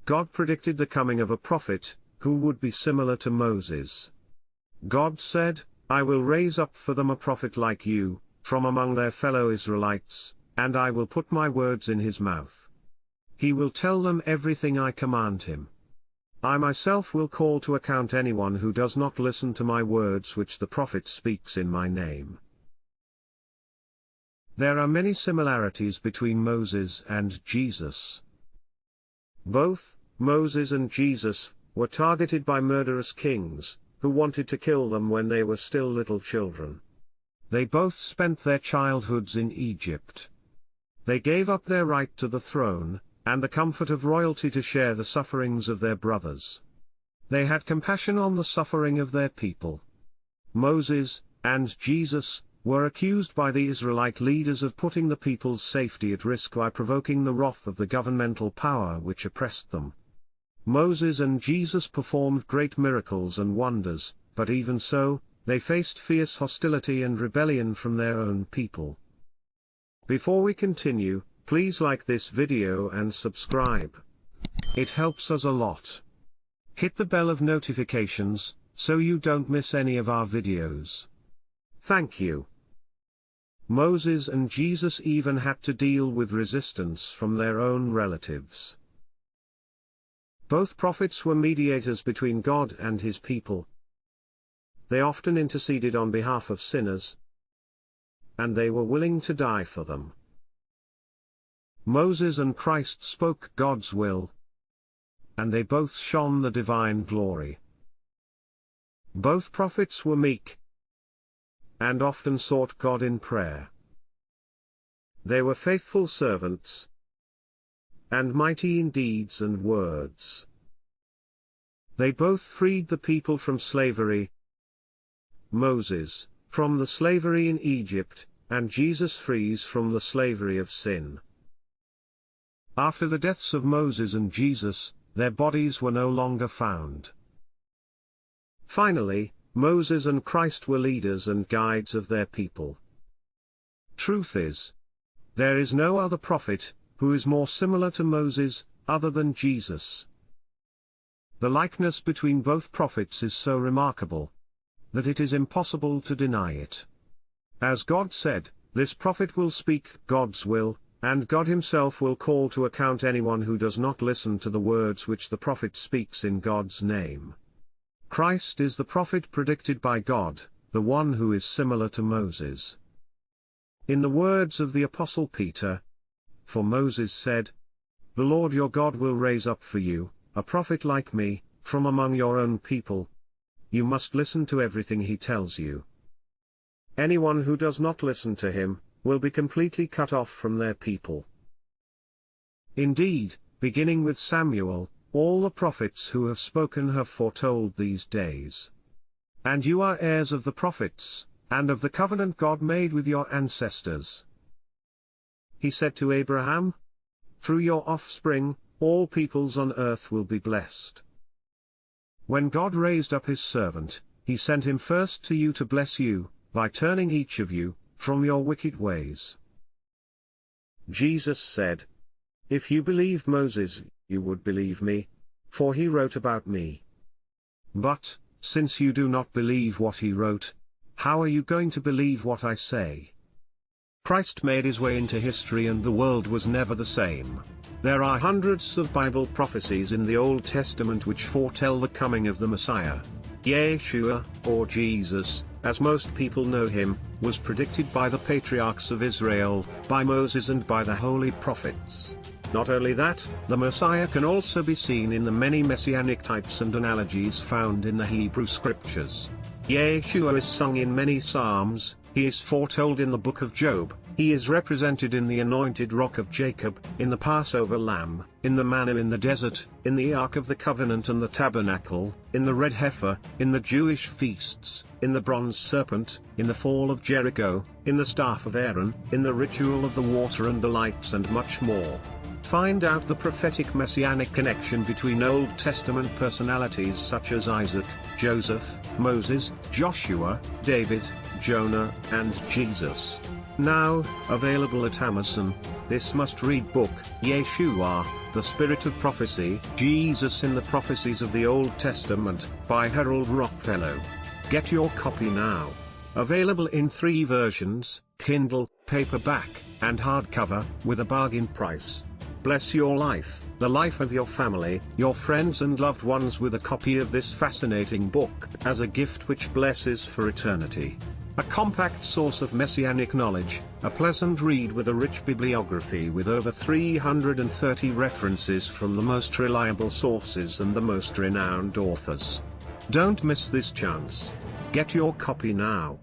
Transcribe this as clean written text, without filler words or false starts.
God predicted the coming of a prophet, who would be similar to Moses. God said, "I will raise up for them a prophet like you, from among their fellow Israelites, and I will put my words in his mouth. He will tell them everything I command him. I myself will call to account anyone who does not listen to my words which the prophet speaks in my name." There are many similarities between Moses and Jesus. Both, Moses and Jesus, were targeted by murderous kings, who wanted to kill them when they were still little children. They both spent their childhoods in Egypt. They gave up their right to the throne, and the comfort of royalty to share the sufferings of their brothers. They had compassion on the suffering of their people. Moses, and Jesus, were accused by the Israelite leaders of putting the people's safety at risk by provoking the wrath of the governmental power which oppressed them. Moses and Jesus performed great miracles and wonders, but even so, they faced fierce hostility and rebellion from their own people. Before we continue, please like this video and subscribe. It helps us a lot. Hit the bell of notifications, so you don't miss any of our videos. Thank you. Moses and Jesus even had to deal with resistance from their own relatives. Both prophets were mediators between God and his people. They often interceded on behalf of sinners, and they were willing to die for them. Moses and Christ spoke God's will, and they both shone the divine glory. Both prophets were meek, and often sought God in prayer. They were faithful servants, and mighty in deeds and words. They both freed the people from slavery. Moses, from the slavery in Egypt, and Jesus frees from the slavery of sin. After the deaths of Moses and Jesus, their bodies were no longer found. Finally, Moses and Christ were leaders and guides of their people. Truth is, there is no other prophet who is more similar to Moses, other than Jesus. The likeness between both prophets is so remarkable that it is impossible to deny it. As God said, this prophet will speak God's will, and God himself will call to account anyone who does not listen to the words which the prophet speaks in God's name. Christ is the prophet predicted by God, the one who is similar to Moses. In the words of the Apostle Peter, "For Moses said, 'The Lord your God will raise up for you a prophet like me, from among your own people. You must listen to everything he tells you.' Anyone who does not listen to him will be completely cut off from their people." Indeed, beginning with Samuel, all the prophets who have spoken have foretold these days. And you are heirs of the prophets, and of the covenant God made with your ancestors. He said to Abraham, "Through your offspring, all peoples on earth will be blessed." When God raised up his servant, he sent him first to you to bless you, by turning each of you from your wicked ways. Jesus said, "If you believed Moses, you would believe me, for he wrote about me. But, since you do not believe what he wrote, how are you going to believe what I say?" Christ made his way into history and the world was never the same. There are hundreds of Bible prophecies in the Old Testament which foretell the coming of the Messiah. Yeshua, or Jesus, as most people know him, was predicted by the patriarchs of Israel, by Moses and by the holy prophets. Not only that, the Messiah can also be seen in the many messianic types and analogies found in the Hebrew Scriptures. Yeshua is sung in many psalms, he is foretold in the book of Job, he is represented in the anointed rock of Jacob, in the Passover lamb, in the manna in the desert, in the Ark of the Covenant and the tabernacle, in the red heifer, in the Jewish feasts, in the bronze serpent, in the fall of Jericho, in the staff of Aaron, in the ritual of the water and the lights and much more. Find out the prophetic messianic connection between Old Testament personalities such as Isaac, Joseph, Moses, Joshua, David, Jonah, and Jesus. Now, available at Amazon. this must-read book, Yeshua, the Spirit of Prophecy, Jesus in the Prophecies of the Old Testament, by Harold Rockfellow. Get your copy now. Available in 3 versions, Kindle, paperback, and hardcover, with a bargain price. Bless your life, the life of your family, your friends and loved ones with a copy of this fascinating book, as a gift which blesses for eternity. A compact source of messianic knowledge, a pleasant read with a rich bibliography with over 330 references from the most reliable sources and the most renowned authors. Don't miss this chance. Get your copy now.